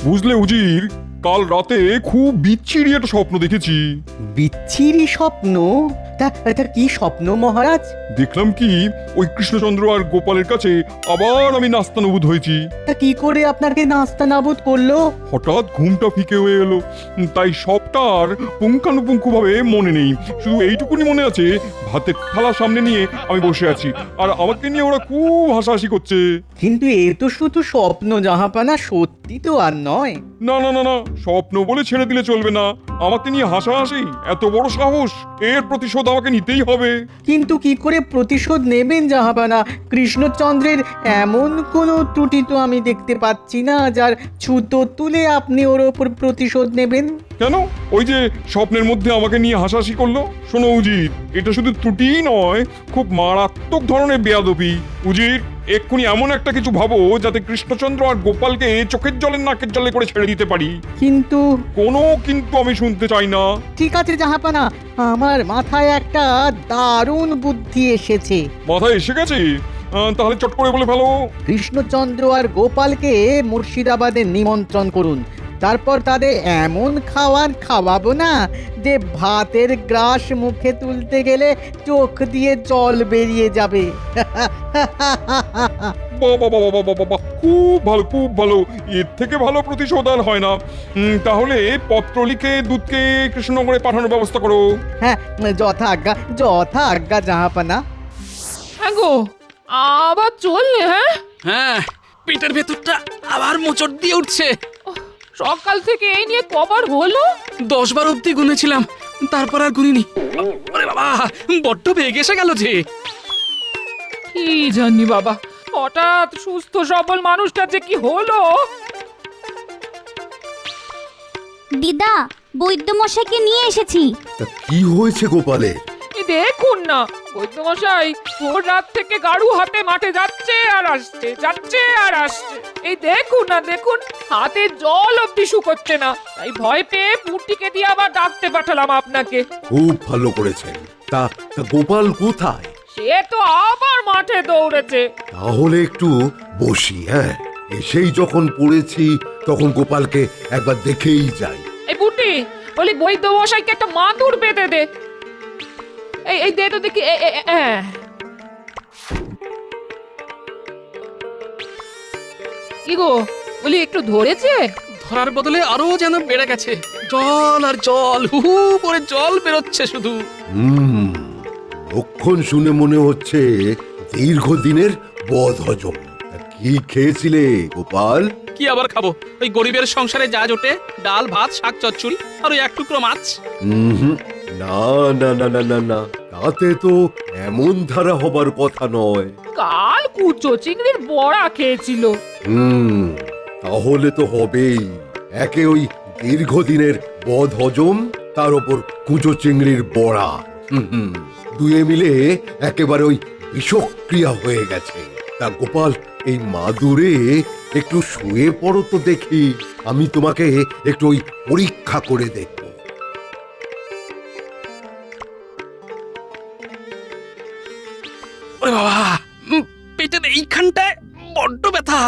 বুঝলে উজির, কাল রাতে খুব বিচ্ছিরি একটা স্বপ্ন দেখেছি। বিচ্ছিরি স্বপ্ন? তা তা কি স্বপ্ন মহারাজ? দেখলাম কি ওই কৃষ্ণচন্দ্র আর গোপালের কাছে আবার আমি নাস্তানুবুদ হয়েছি। তা কি করে আপনাকে নাস্তানাবুদ করলো? হঠাৎ ঘুমটা ফিকে হয়ে এলো, তাই সবটার পুঙ্খানুপুঙ্খভাবে মনে নেই। শুধু এইটুকুনি মনে আছে, ভাতের থালা সামনে নিয়ে আমি বসে আছি আর আমাকে নিয়ে ওরা খুব হাসাহাসি করছে। কিন্তু এ তো শুধু স্বপ্ন জাহাপানা, সত্যি তো আর নয়। না না না না, স্বপ্ন বলে ছেড়ে দিলে চলবে না। আমাকে নিয়ে হাসাহাসি, এত বড় সাহস! এর প্রতিশোধ আমাকে নিতেই হবে। কিন্তু কি করে প্রতিশোধ নেবেন জাহাপানা? কৃষ্ণচন্দ্রের এমন কোনো ত্রুটি তো আমি দেখতে পাচ্ছি না যার ছুতো তুলে আপনি ওর ওপর প্রতিশোধ নেবেন। কেন? ওই যে স্বপ্নের মধ্যে আমাকে নিয়ে হাসাহাসি করলো। শোনো উজির, এটা শুধু ত্রুটিই নয়, খুব মারাত্মক ধরনের বেয়াদবি। উজির, এক্ষুনি এমন একটা কিছু ভাবো যাতে কৃষ্ণচন্দ্র আর গোপালকে চোখের জলের নাকের জলে করে ছেড়ে দিতে পারি। কিন্তু কোনো কিন্তু আমি শুনতে চাই না। ঠিক আছে জাহাপানা, আমার মাথায় একটা দারুণ বুদ্ধি এসেছে। মাথায় এসে গেছে? তাহলে চট করে বলে ফেলো। কৃষ্ণচন্দ্র আর গোপালকে মুর্শিদাবাদে নিমন্ত্রণ করুন। তারপর তাদের এমন খাবার খাওয়াবো না যে ভাতের গ্রাস মুখে তুলতে গেলে চোখ দিয়ে জল বেরিয়ে যাবে। বাবা বাবা বাবা বাবা, খুব ভালো খুব ভালো। এর থেকে ভালো প্রতিশোধ আর হয় না। তাহলে পত্র লিখে দুধকে কৃষ্ণনগরে পাঠানোর ব্যবস্থা করো। হ্যাঁ, যথা আজ্ঞা জাহাপানা। হ্যাঁ গো, আবার চললে? হ্যাঁ, হ্যাঁ, পেটের ভেতরটা আবার মোচড় দিয়ে উঠছে। সকাল থেকে এই নিয়ে কবার হলো? 10 বার অব্দি গুনেছিলাম, তারপর আর গুনিনি। আরে বাবা, বড্ড বেগ এসে গেল যে। কি জানি বাবা, হঠাৎ সুস্থ সবল মানুষটা যে কি হলো। দিদা, বৈদ্যমশাইকে নিয়ে এসেছি। তা কি হয়েছে গোপালের? এই দেখুন না, বৈদ্যমশাই ভোর রাত থেকে গাড়ু হাতে মাঠে যাচ্ছে আর আসছে, যাচ্ছে আর আসছে। এই দেখুন না, দেখুন হাতে জল অব্দি শুকোচ্ছে না। তাই ভয় পেয়ে পুটিকে দিয়ে আবার ডাকতে পাঠালাম আপনাকে। খুব ভালো করেছেন। তা তা গোপাল কোথায়? সে তো আবার মাঠে দৌড়েছে। তাহলে একটু বসি। হ্যাঁ, এসেই যখন পড়েছি তখন গোপালকে একবার দেখেই যাই। এই পুটি, বলি বৈদ্যমশাইকে একটা মাদুর বেঁধে দে। এই দে তো দেখি। কি গো, বলি একটু ধরেছে? ধরার বদলে আরো যেন বেড়ে গেছে। জল আর জল, হু হু করে জল বেরোচ্ছে শুধু। লক্ষণ শুনে মনে হচ্ছে দীর্ঘদিনের বদহজম। তা কি খেয়েছিলে গোপাল? কি আবার খাবো? ওই গরিবের সংসারে যা জোটে, ডাল ভাত শাক চচ্চড়ি আর ওই 1 টুকরো মাছ। না না না না না না, তাতে তো এমন ধারা হবার কথা নয়। কাল কুচো চিংড়ির বড়া খেয়েছিল। তাহলে তো হবেই। একে ওই দীর্ঘদিনের বদহজম, তার ওপর কুচো চিংড়ির বড়া। দুয়ে মিলে একেবারে ওই বিষক্রিয়া হয়ে গেছে। তা গোপাল, এই মাদুরে একটু শুয়ে পড়ো তো দেখি। আমি তোমাকে একটু ওই পরীক্ষা করে দেখব। ওরে বাবা, পেটের এইখানটায় বড্ড ব্যথা।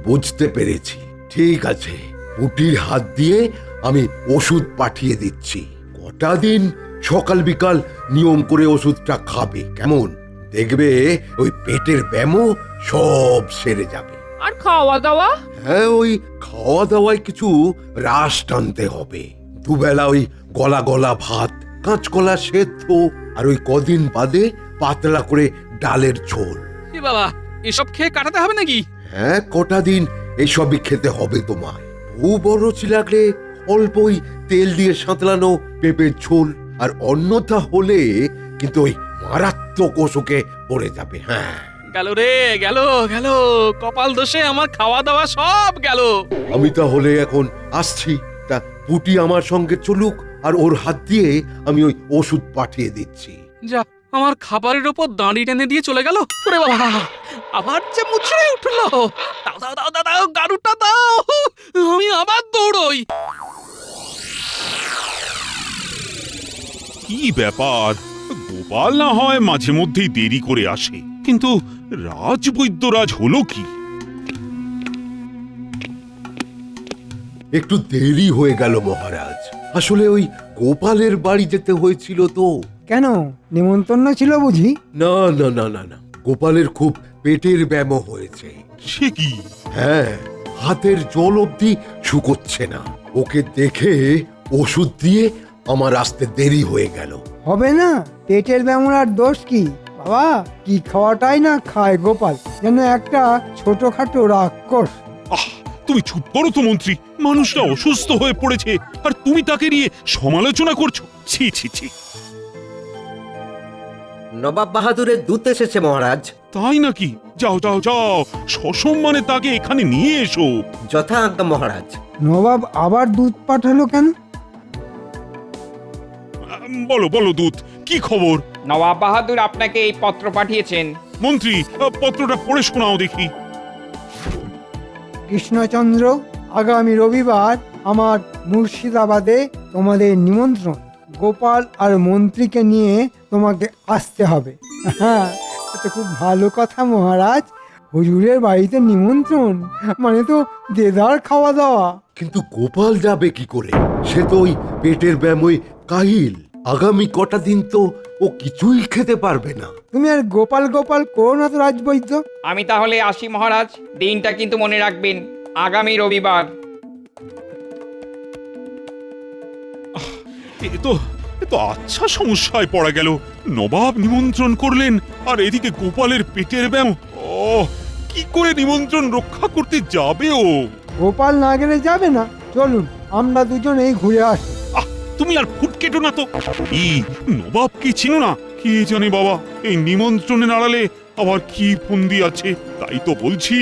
বুঝতে পেরেছি। ঠিক আছে, পুটির হাত দিয়ে আমি ওষুধ পাঠিয়ে দিচ্ছি। কটা দিন সকাল বিকাল নিয়ম করে ওষুধটা খাবে, কেমন? দেখবে ওই পেটের ব্যামো সব সেরে যাবে। আর খাওয়া দাওয়া? হ্যাঁ, ওই খাওয়া দাওয়ায় কিছু রাশ টানতে হবে। দুবেলা ওই গলা গলা ভাত, কাঁচকলা সেদ্ধ, আর ওই কদিন বাদে পাতলা করে ডালের ঝোল। এ বাবা, এসব খেয়ে কাটাতে হবে নাকি? হ্যাঁ, কটা দিন এইসবই খেতে হবে তোমায়। খুব বড় লাগলে অল্পই তেল দিয়ে সাঁতলানো পেঁপের ঝোল, আর অন্যথা হলে কিন্তু ওই মারাত্মক অসুখে পড়ে যাবে। হ্যাঁ, গেল রে, গেল গেল, কপাল দোষে আমার খাওয়া দাওয়া সব গেল। আমি তাহলে এখন আসছি। তা পুটি আমার সঙ্গে চলুক, আর ওর হাত দিয়ে আমি ওই ওষুধ পাঠিয়ে দিচ্ছি। যা, আমার খাবারের উপর দাঁড়ি টেনে দিয়ে চলে গেল। ওরে বাবা, আবার যে মুচড়ে উঠলো। দাও দাও দাও দাও দাও, গাড়ুটা দাও, আমি আবার দৌড়ই। কি ব্যাপার, গোপাল না হয় মাঝে মধ্যেই দেরি করে আসে, কিন্তু রাজবৈদ্যরাজ হলো কি? একটু দেরি হয়ে গেল মহারাজ। আসলে ওই গোপালের বাড়ি যেতে হয়েছিল তো। কেন নিমন্ত্রণ ছিল বুঝি? না না না না না, গোপালের খুব পেটের ব্যামো হয়েছে। সে কি? হ্যাঁ, হাতের জল অবধি শুকোচ্ছে না। ওকে দেখে ওষুধ দিয়ে আমার আসতে দেরি হয়ে গেল। হবে না, পেটের ব্যামোর দোষ কি বাবা? কি খাওয়াটাই না খায় গোপাল, যেন একটা ছোটখাটো রাক্ষস। আহ, তুমি চুপ করো তো মন্ত্রী। মানুষটা অসুস্থ হয়ে পড়েছে আর তুমি তাকে নিয়ে সমালোচনা করছো। ছি ছি ছি। নবাব বাহাদুরের দূত এসেছে মহারাজ। তাই নাকি? যাও যাও যাও, সসম্মানে তাকে এখানে নিয়ে এসো। যথা আজ্ঞা মহারাজ। নবাব আবার দুধ পাঠালো কেন? বলো বলো দূত, কি খবর? নবাব বাহাদুর আপনাকে এই পত্র পাঠিয়েছেন। মন্ত্রী, পত্রটা পড়ে শোনাও দেখি। কৃষ্ণচন্দ্র, আগামী রবিবার আমার মুর্শিদাবাদে তোমাদের নিমন্ত্রণ। গোপাল আর মন্ত্রীকে নিয়ে তোমাকে আসতে হবে। হ্যাঁ, এটা খুব ভালো কথা মহারাজ। হুজুরের বাড়িতে নিমন্ত্রণ মানে তো দেদার খাওয়া দাওয়া। কিন্তু গোপাল যাবে কি করে? সে তো ওই পেটের ব্যামোয় কাহিল। আগামী কটা দিন তো ও কিছুই খেতে পারবে না। তুমি আর গোপাল গোপাল করো না তো রাজবৈদ্য। আমি তাহলে আসি মহারাজ। দিনটা কিন্তু মনে রাখবেন, আগামী রবিবার। এ তো আচ্ছা সমস্যায় পড়া গেল। নবাব নিমন্ত্রণ করলেন আর এদিকে গোপালের পেটের ব্যায়াম। ও, কি করে নিমন্ত্রণ রক্ষা করতে যাবে ও? গোপাল না গেলে যাবে না। চলুন আমরা দুজনেই ঘুরে আসি। আহ, তুমি আর ফুট কেটো না তো। নবাব কি চিনো না? কি জানে বাবা, এই নিমন্ত্রণের আড়ালে আবার কি ফন্দি আছে। তাই তো বলছি,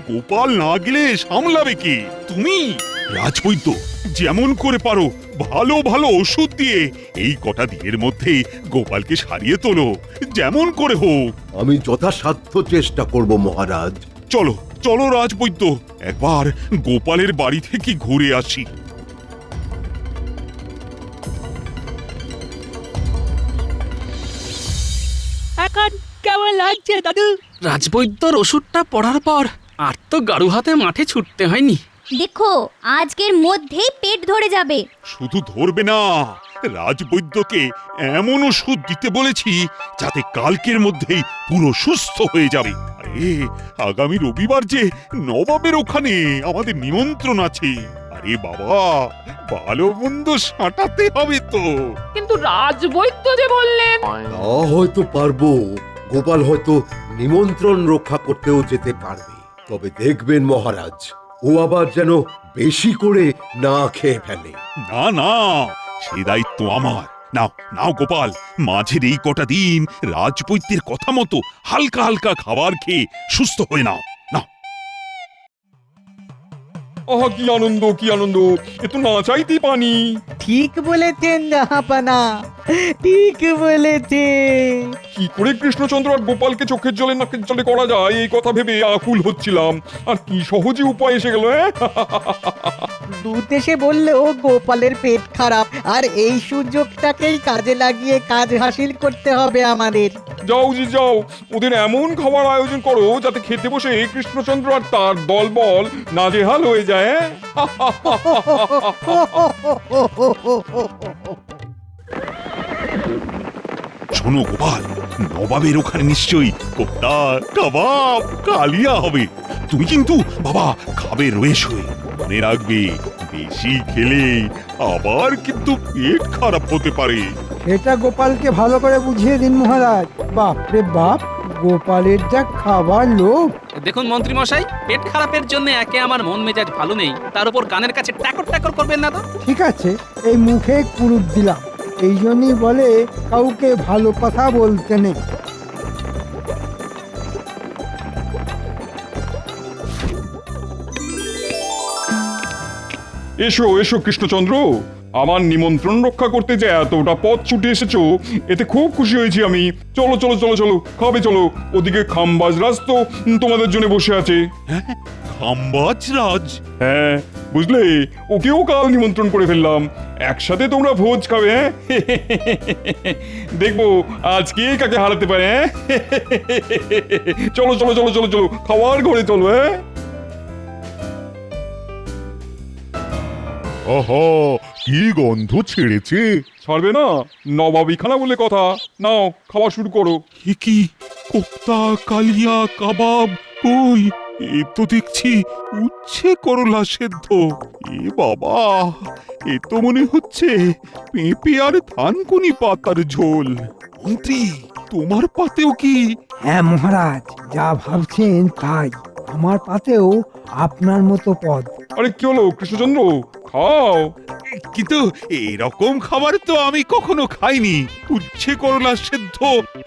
গোপাল না গেলে সামলাবে কি? তুমি রাজবৈদ্য, যেমন করে পারো ভালো ভালো ওষুধ দিয়ে এই কটা দিনের মধ্যে গোপালকে সারিয়ে তোলো, যেমন করে হোক। আমি যথাসাধ্য চেষ্টা করব মহারাজ। চলো চলো রাজবৈদ্য, একবার গোপালের বাড়ি থেকে ঘুরে আসি। এখন কেমন লাগছে দাদু? রাজবৈদ্যর ওষুধটা পড়ার পর আর তো গাড়ু হাতে মাঠে ছুটতে হয়নি। দেখো আজকের মধ্যেই পেট ধরে যাবে। শুধু ধরবে না, রাজবৈদ্যকে এমন ওষুধ দিতে বলেছি যাতে কালকের মধ্যেই পুরো সুস্থ হয়ে যাবে। আরে, আগামী রবিবার যে নবাবের ওখানে আমাদের নিমন্ত্রণ আছে। আরে বাবা, ভালো মন্দ সাঁটাতে হবে তো। কিন্তু রাজবৈদ্য যে বললেন। তা হয়তো পারবো। গোপাল হয়তো নিমন্ত্রণ রক্ষা করতেও যেতে পারবে। তবে দেখবেন মহারাজ, ও আবার যেন বেশি করে না খেয়ে ফেলে। না না, সে দায়িত্ব আমার। নাও নাও গোপাল, মাঝের এই কটা দিন রাজবৈদ্যের কথা মতো হালকা হালকা খাবার খেয়ে সুস্থ হয়ে নাও। নাও। আহা, কি আনন্দ কি আনন্দ! এ তো না চাইতেই পানি। ঠিক বলেছেন জাহাপানা, ঠিক বলেছেন। কি করে কৃষ্ণচন্দ্র আর গোপালকে চোখের জলে নাকের জলে করা যায় এই কথা ভেবে আকুল হচ্ছিলাম। আর কি সহজে উপায় এসে গেল। দুধ এসে বললেও গোপালের পেট খারাপ, আর এই সুযোগটাকেই কাজে লাগিয়ে কাজ হাসিল করতে হবে আমাদের। যাও জি যাও, ওদের এমন খাবার আয়োজন করো যাতে খেতে বসে কৃষ্ণচন্দ্র আর তার দলবল নাজেহাল হয়ে যায়। শোনো গোপাল, নবাবের ওখানে নিশ্চয়ই কোপ্তা, কাবাব, কালিয়া হবে। তুমি কিন্তু বাবা খাবে রয়েস হয়ে। মনে রাখবে, বেশি খেলে আবার কিন্তু পেট খারাপ হতে পারে। সেটা গোপালকে ভালো করে বুঝিয়ে দিন মহারাজ। বাপ রে বাপ, গোপালের যা খাবার লোভ। দেখুন মন্ত্রী মশাই, পেট খারাপের জন্য একে আমার মন মেজাজ ভালো নেই, তার উপর কানের কাছে ট্যাকর ট্যাকর করবেন না তো। ঠিক আছে, এই মুখে কুরুপ দিলাম। এই জন্যই বলে কাউকে ভালো কথা বলতে নেই। এসো এসো কৃষ্ণচন্দ্র, আমার নিমন্ত্রণ রক্ষা করতে যে এতটা পথ ছুটে এসেছো, এতে খুব খুশি হয়েছি আমি। চলো চলো চলো চলো, খাবে চলো। ওদিকে খাম্বাজরাজ তো তোমাদের জন্য বসে আছে। খাম্বাজ রাজ? হ্যাঁ, বুঝলে, ওকেও কাল নিমন্ত্রণ করে ফেললাম। একসাথে তোমরা ভোজ খাবে। হ্যাঁ, দেখবো আজকে কাকে হারাতে পারে। হ্যাঁ, চলো চলো চলো চলো চলো, খাওয়ার ঘরে চলো। হ্যাঁ। আহা কি গন্ধ ছেড়েছে। ছাড়বে না, নবাবিখানা বলে কথা। নাও, খাওয়া শুরু করো। কি কোপ্তা, কালিয়া, কাবাব, কই এ তো দেখছি উচ্ছে করলা সেদ্ধ। এ বাবা, এ তো মনে হচ্ছে পেঁপে আর থানকুনি পাতার ঝোল। মন্ত্রী, তোমার পাতেও কি? হ্যাঁ মহারাজ, যা ভাবছেন তাই। আমার পাতেও আপনার মতো পদ। আরে কি হলো কৃষ্ণচন্দ্র, খাও। কিন্তু এরকম খাবার তো আমি কখনো খাইনি। উচ্ছে করলা সেদ্ধ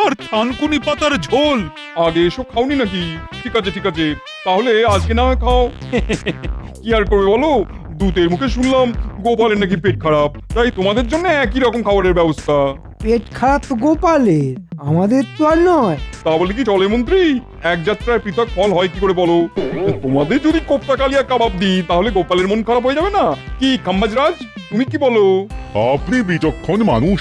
আর থানকুনি পাতার ঝোল। আগে এসব খাওনি নাকি? ঠিক আছে ঠিক আছে, তাহলে আজকে না হয় খাও। কি আর করবে বলো, দূতের মুখে শুনলাম গোপালের নাকি পেট খারাপ, তাই তোমাদের জন্য একই রকম খাবারের ব্যবস্থা। পেট খারাপ তো গোপালের, আমাদের তো আর নয়। তা বলে কি চলে মন্ত্রী? এক যাত্রায় পৃথক ফল হয় কি করে বলো? তোমাদের যদি কোপ্তা কালিয়া কাবাব দিই তাহলে গোপালের মন খারাপ হয়ে যাবে না? কি খাম্বাজরাজ, তুমি কি বলো? আপনি বিচক্ষণ মানুষ,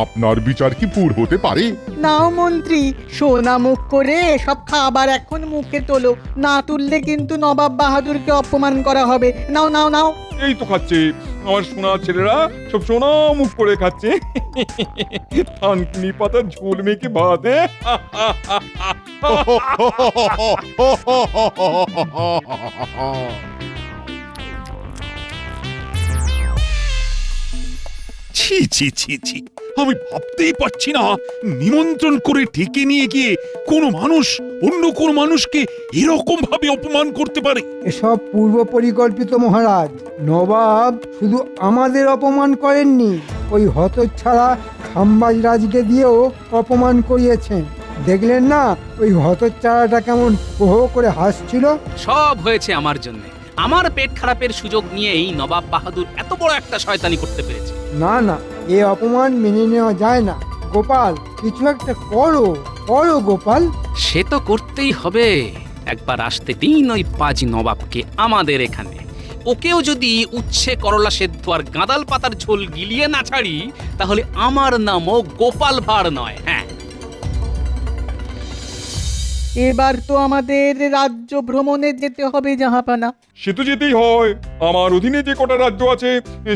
আপনার বিচার কি ভুল হতে পারে? নাও মন্ত্রী, সোনা মুখ করে সব খাবার এখন মুখে তোলো, না তুললে কিন্তু নবাব বাহাদুরকে অপমান করা হবে। নাও নাও নাও। এই তো খাচ্ছে, আমার সোনা ছেলেরা সব সোনা মুখ করে খাচ্ছে। থানকুনি পাতার ঝোল মেখে ভাত। ছি ছি ছি ছি, আমি ভাবতেই পারছি না নিমন্ত্রণ করে ডেকে নিয়ে গিয়ে কোনো মানুষ অন্য কোন মানুষকে এরকম ভাবে অপমান করতে পারে। এসব পূর্ব পরিকল্পিত মহারাজ। নবাব শুধু আমাদের অপমান করেননি, ওই হতচ্ছাড়া খাম্বাজ রাজকে দিয়েও অপমান করিয়েছেন। দেখলেন না ওই হতচ্ছাড়াটা কেমন হো হো করে হাসছিল? সব হয়েছে আমার জন্য। আমার পেট খারাপের সুযোগ নিয়েই নবাব বাহাদুর এত বড় একটা শয়তানি করতে পেরেছে। না না, এ অপমান মেনে নেওয়া যায় না। গোপাল, কিছু একটা করো, করো গোপাল। সে তো করতেই হবে। একবার আসতে দিন ওই পাজি নবাবকে আমাদের এখানে। ওকেও যদি উচ্ছে করলা সেদ্ধ আর গাঁদাল পাতার ঝোল গিলিয়ে না ছাড়ি, তাহলে আমার নামও গোপাল ভাঁড় নয়। হ্যাঁ, এবার তো আমাদের রাজ্য ভ্রমণে যেতে হবে জাহাপানা। সে তো যেতেই হয়, আমার অধীনে যে কটা রাজ্য আছে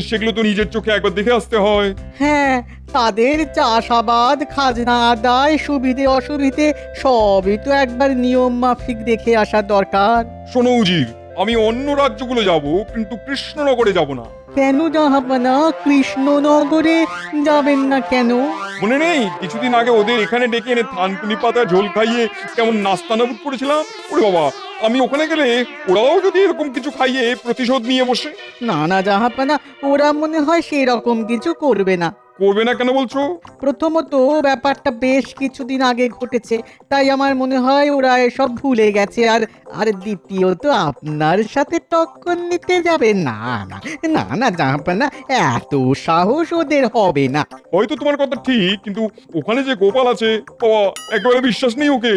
সেগুলো তো নিজের চোখে একবার দেখে আসতে হয়। হ্যাঁ, তাদের চাষাবাদ, খাজনা আদায়, সুবিধে অসুবিধে সবই তো একবার নিয়ম মাফিক দেখে আসা দরকার। শোনো উজির, আমি অন্য রাজ্যগুলো যাব, কিন্তু কৃষ্ণনগরে যাব না। কেন জাহাপানা, কৃষ্ণনগরে যাবেন না কেন? মনে নেই কিছুদিন আগে ওদের এখানে ডেকে এনে থানকুনি পাতা ঝোল খাইয়ে কেমন নাস্তানাবুদ করেছিলাম? ওরে বাবা, আমি ওখানে গেলে ওরাও যদি এরকম কিছু খাইয়ে প্রতিশোধ নিয়ে বসে। না না জাহাপানা, ওরা মনে হয় সেরকম কিছু করবে না। করবে না কেন বলছো? প্রথমত ব্যাপারটা বেশ কিছুদিন আগে ঘটেছে, তাই আমার মনে হয় ওরা এসব ভুলে গেছে। আর আর দ্বিতীয়ত আপনার সাথে টক্কর নিতে যাবে না। না না না জাহাপানা, এত সাহস ওদের হবে না। হয়তো তোমার কথা ঠিক, কিন্তু ওখানে যে গোপাল আছে, বাবা, একেবারে বিশ্বাস নেই ওকে।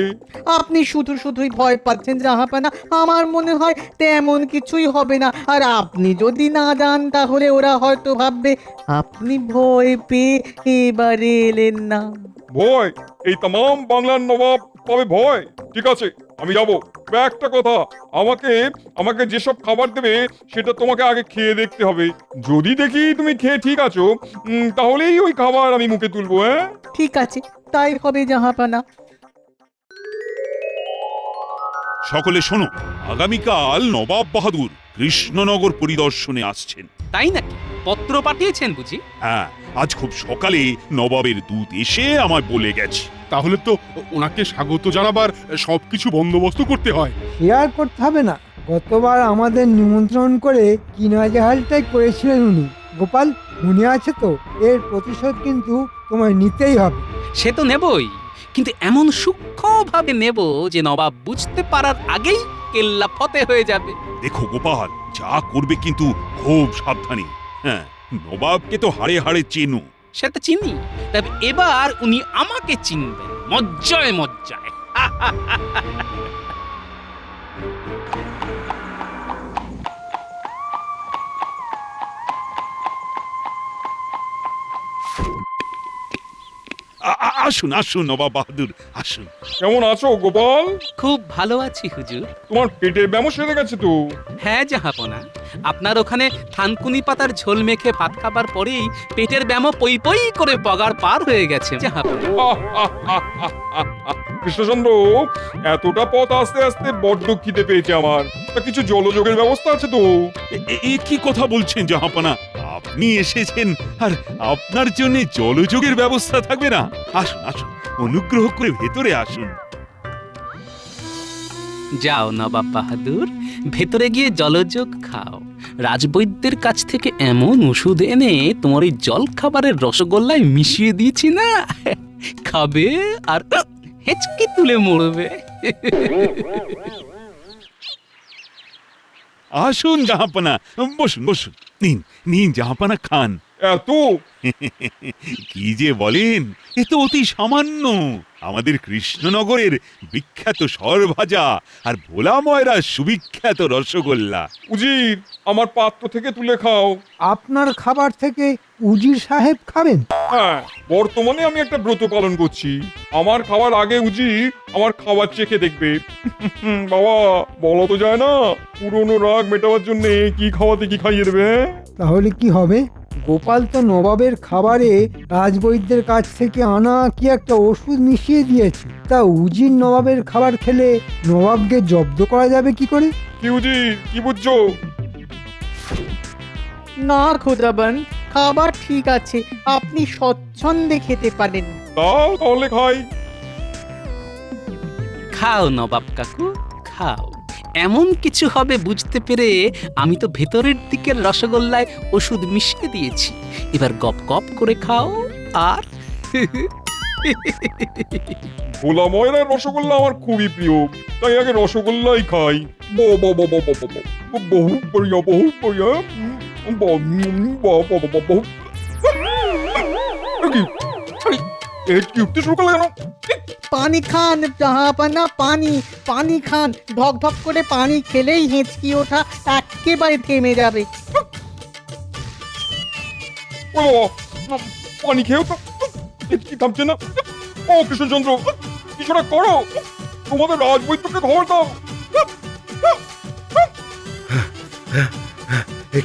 আপনি শুধু শুধুই ভয় পাচ্ছেন জাহাপানা, আমার মনে হয় তেমন কিছুই হবে না। আর আপনি যদি না যান তাহলে ওরা হয়তো ভাববে আপনি ভয় পেয়ে এবারে এলেন না। ভয়? এই তামাম বাংলার নবাব পাবে ভয়? ঠিক আছে, আমি যাব। একটা কথা, আমাকে আমাকে যেসব খাবার দেবে সেটা তোমাকে আগে খেয়ে দেখতে হবে। যদি দেখি তুমি খেয়ে ঠিক আছো, তাহলেই ওই খাবার আমি মুখে তুলবো। হ্যাঁ, ঠিক আছে, তাই হবে জাহাপানা। সকলে শোনো, আগামীকাল নবাব বাহাদুর কৃষ্ণনগর পরিদর্শনে আসছেন। তাই নাকি? পত্র পাঠিয়েছেন বুঝি? হ্যাঁ, আজ খুব সকালে নবাবের দূত এসে আমায় বলে গেছে। তাহলে তো ওনাকে স্বাগত জানাবার সবকিছু বন্দোবস্ত করতে হয়। শেয়ার করতে হবে না। গতবার আমাদের নিমন্ত্রণ করে কিনা জাহালটাই করেছিলেন উনি। গোপাল, মনে আছে তো? এর প্রতিশোধ কিন্তু তোমায় নিতেই হবে। সে তো নেবই, কিন্তু এমন সূক্ষ্মভাবে নেব যে নবাব বুঝতে পারার আগেই কেল্লা ফতে হয়ে যাবে। দেখো গোপাল, যা করবে কিন্তু খুব সাবধানে। হ্যাঁ, নবাবকে তো হাড়ে হাড়ে চেনো। সে তো চিনি, তবে এবার উনি আমাকে চিনবেন মজ্জায় মজ্জায়। আসুন আসুন নবাব বাহাদুর, আসুন। কেমন আছো গোপাল? খুব ভালো আছি হুজুর। তোমার পেটে ব্যামো সেরে গেছে তো? হ্যাঁ জাহাপনা, আপনার ওখানে থানকুনি পাতার ঝোল মেখে ভাত খাবার পরেই পেটের ব্যামো পই পই করে বগার পার হয়ে গেছে জাহাপনা। কৃষ্ণচন্দ্র, এতটা পথ আস্তে আস্তে বড্ড খিদে পেয়েছে আমার। তা কিছু জলযোগের ব্যবস্থা আছে তো? এ কি কথা বলছেন জাহাপনা? আপনি এসেছেন আর আপনার জন্য জলযোগের ব্যবস্থা থাকবে না? আসুন আসুন, অনুগ্রহ করে ভেতরে আসুন। যাও নবাব বাহাদুর, ভেতরে গিয়ে জলযোগ খাও। রাজবৈদ্যের কাছ থেকে এমন ওষুধ এনে তোমার এই জল খাবারের রসগোল্লায় মিশিয়ে দিয়েছি না, খাবে আর হেঁচকি তুলে মরবে। আসুন জাহাপনা, বসুন বসুন, নিন নিন জাহাপনা, খান। এত? কি যে বলেন, এ তো অতি সামান্য। আমাদের কৃষ্ণনগরের বিখ্যাত সরভাজা আর ভোলা ময়রা সুবিখ্যাত রসগোল্লা। উজির, আমার পাত্র থেকে তুলে খাও। আপনার খাবার থেকে উজির সাহেব খাবেন? হ্যাঁ, বর্তমানে আমি একটা ব্রত পালন করছি। আমার খাওয়ার আগে উজির আমার খাবার চেখে দেখবে। বাবা, বলা তো যায় না, পুরনো রাগ মেটাবার জন্য কি খাওয়াতে কি খাইয়ে দেবে। তাহলে কি হবে? গোপাল তো নবাবের খাবারে রাজবৈদ্যের কাছ থেকে আনা কি একটা ওষুধ মিশিয়ে দিয়েছে। তা উজির নবাবের খাবার খেলে নবাবকে জব্দ করা যাবে কি করে? কি উজির, কি বুঝছো? না খোদাবান, খাবার ঠিক আছে, আপনি স্বচ্ছন্দে খেতে পারেন। তাও তাহলে খাই। খাও নবাব কাকু, খাও। এমন কিছু হবে বুঝতে পেরে আমি তো ভেতরের দিকের রসগোল্লায় ওষুধ মিশিয়ে দিয়েছি। এবার গপ গপ করে খাও আর ভোলা ময়রার রসগোল্লা আমার খুবই প্রিয়, তাই আগে রসগোল্লাই খাই। বহু বড়িয়া, বহু বড়িয়া। কি উঠতে শুরু করলে কেন? পানি খান জাহাপানা, পানি পানি খান। ঢক ঢক করে পানি খেলেই হেঁচকি ওঠা একেবারে থেমে যাবে। ও বাবা, পানি খেয়েও তো কি থামছে না। ও কৃষ্ণচন্দ্র, কিছুটা করো, তোমাদের রাজবৈদ্যকে খবর দাও।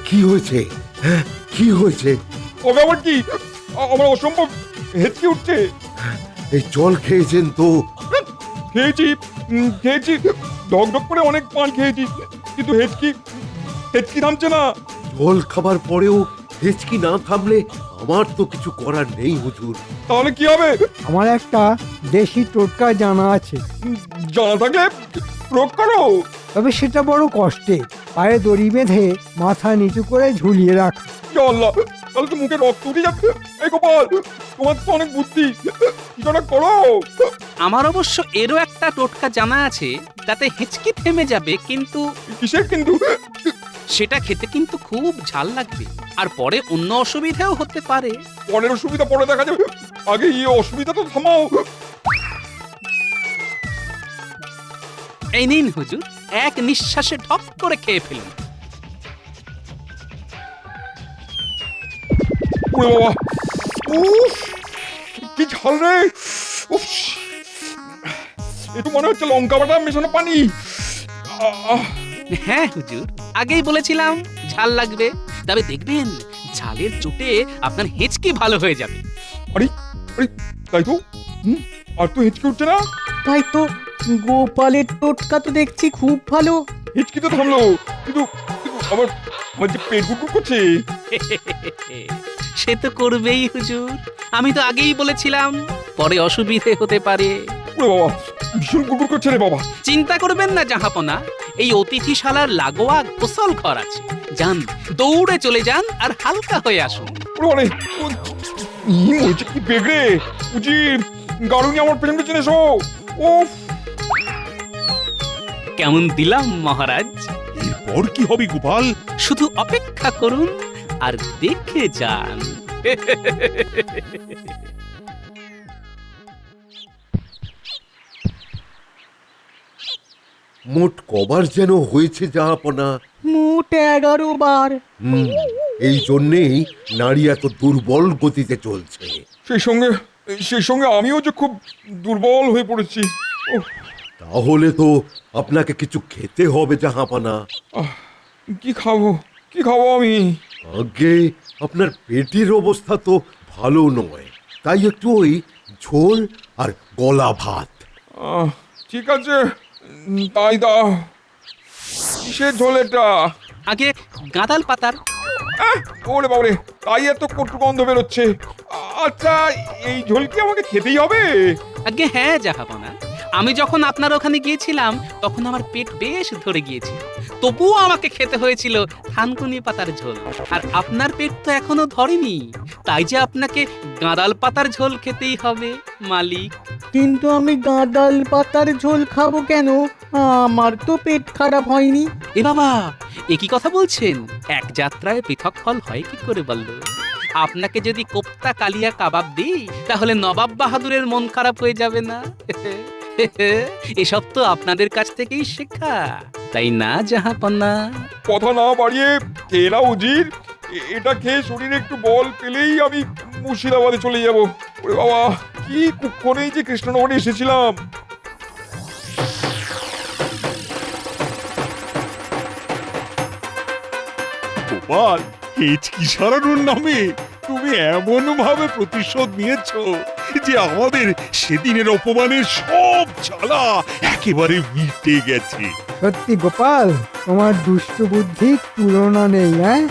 কি হয়েছে? কি হয়েছে? তবে আবার কি? আমার অসম্ভব হেঁচকি উঠছে। এই জল খেয়েছেন তো? খেয়েছি, খেয়েছি, ঢক ঢক করে অনেক পান খেয়েছি, কিন্তু হেঁচকি হেঁচকি থামছে না। জল খাবার পরেও হেঁচকি না থামলে আমার তো কিছু করার নেই হুজুর। তাহলে কি হবে? আমার একটা দেশি টোটকা জানা আছে, জানা থাকলে প্রয়োগ করো। তবে সেটা বড় কষ্টে। পায়ে দড়ি বেঁধে মাথা নিচু করে ঝুলিয়ে রাখ। ইয়া আল্লাহ, তাহলে তো মুখে রক্ত উঠে যাবে। এই গোপাল, তোমার তো অনেক বুদ্ধি, কিছুটা করো। আমার অবশ্য এরও একটা টোটকা জানা আছে, তাতে হেঁচকি থেমে যাবে, কিন্তু কিসের কিন্তু? সেটা খেতে কিন্তু খুব ঝাল লাগবে, আর পরে অন্য অসুবিধাও হতে পারে। পরের অসুবিধা পরে দেখা যাবে, আগে এই অসুবিধা তো থামাও। এই নিন হুজুর, এক নিঃশ্বাসে ঢপ করে খেয়ে ফেলুন। ওরে বাবা, উফ, কি ঝাল রে। উফ, একটু মনে হচ্ছে লঙ্কা বাটা মেশানো পানি। হ্যাঁ হুজুর, আগেই বলেছিলাম ঝাল লাগবে, তবে দেখবেন ঝালের চোটে আপনার হেঁচকি ভালো হয়ে যাবে। আরে আরে, তাই তো। আর তো হেঁচকি উঠছে না। তাই তো, গোপালের টোটকা তো দেখছি খুব ভালো। হেঁচকি তো থামলো, কিন্তু কিন্তু আমার আমার যে পেট গুড়গুড় করছে। সে তো করবেই হুজুর, আমি তো আগেই বলেছিলাম পরে অসুবিধে হতে পারে। ওরে বাবা, ভীষণ গুড়গুড় করছে রে বাবা। চিন্তা করবেন না জাহাপনা, এই অতিথিশালার লাগোয়া গোসল ঘর আছে, যান দৌড়ে চলে যান আর হালকা হয়ে আসুন। ওরে বলছে কি বেগড়ে উজির, গাড়ুনি আমার পেছন পেছনে এসো। উফ, কেমন দিলাম মহারাজ? এরপর কি হবে গোপাল? শুধু অপেক্ষা করুন আর দেখে যান। মোট কবার যেন হয়েছে জাহাপনা? মোট 11 বার। এই জন্যেই নারী এত দুর্বল গতিতে চলছে। সেই সঙ্গে আমিও যে খুব দুর্বল হয়ে পড়েছি। উফ, তাহলে তো আপনাকে কিছু খেতে হবে জাহাপনা। কি খাবো? কি খাবো আমি? আগে আপনার পেটের অবস্থা তো ভালো নয়, তাই একটু ওই ঝোল আর গলা ভাত। ঠিক আছে, তাই দাও। কিসের ঝোল এটা? আগে গাঁদাল পাতার। ওরে বাবরে, তাই এত কটু গন্ধ বেরোচ্ছে। আচ্ছা, এই ঝোল কি আমাকে খেতেই হবে? আগে হ্যাঁ জাহাপনা, আমি যখন আপনার ওখানে গিয়েছিলাম তখন আমার পেট বেশ ধরে গিয়েছিল, তবুও আমাকে খেতে হয়েছিল থানকুনি পাতার ঝোল। আর আপনার পেট তো এখনো ধরেনি, তাই যে আপনাকে গাঁদাল পাতার ঝোল খেতেই হবে মালিক। কিন্তু আমি গাঁদাল পাতার ঝোল খাবো কেন? আমার তো পেট খারাপ হয়নি। এ বাবা, একই কথা বলছেন? এক যাত্রায় পৃথক ফল হয় কি করে বলল? আপনাকে যদি কোপ্তা কালিয়া কাবাব দিই তাহলে নবাব বাহাদুরের মন খারাপ হয়ে যাবে না? এসব তো আপনাদের কাছ থেকেই শেখা, তাই না জাহাপনা? কথা না বাড়িয়ে খেয়ে নাও উজির। এটা খেয়ে শরীরে একটু বল পেলেই আমি মুর্শিদাবাদে চলে যাব। ওরে বাবা, কি কুক্ষণেই যে কৃষ্ণনগরে এসেছিলাম। গোপাল, হেঁচকি সারানোর নামে তুমি এমন ভাবে প্রতিশোধ নিয়েছো যে আমাদের সেদিনের অপমানের সব জ্বালা একেবারে মিটে গেছে। সত্যি গোপাল, তোমার দুষ্ট বুদ্ধির তুলনা নেই, হ্যাঁ?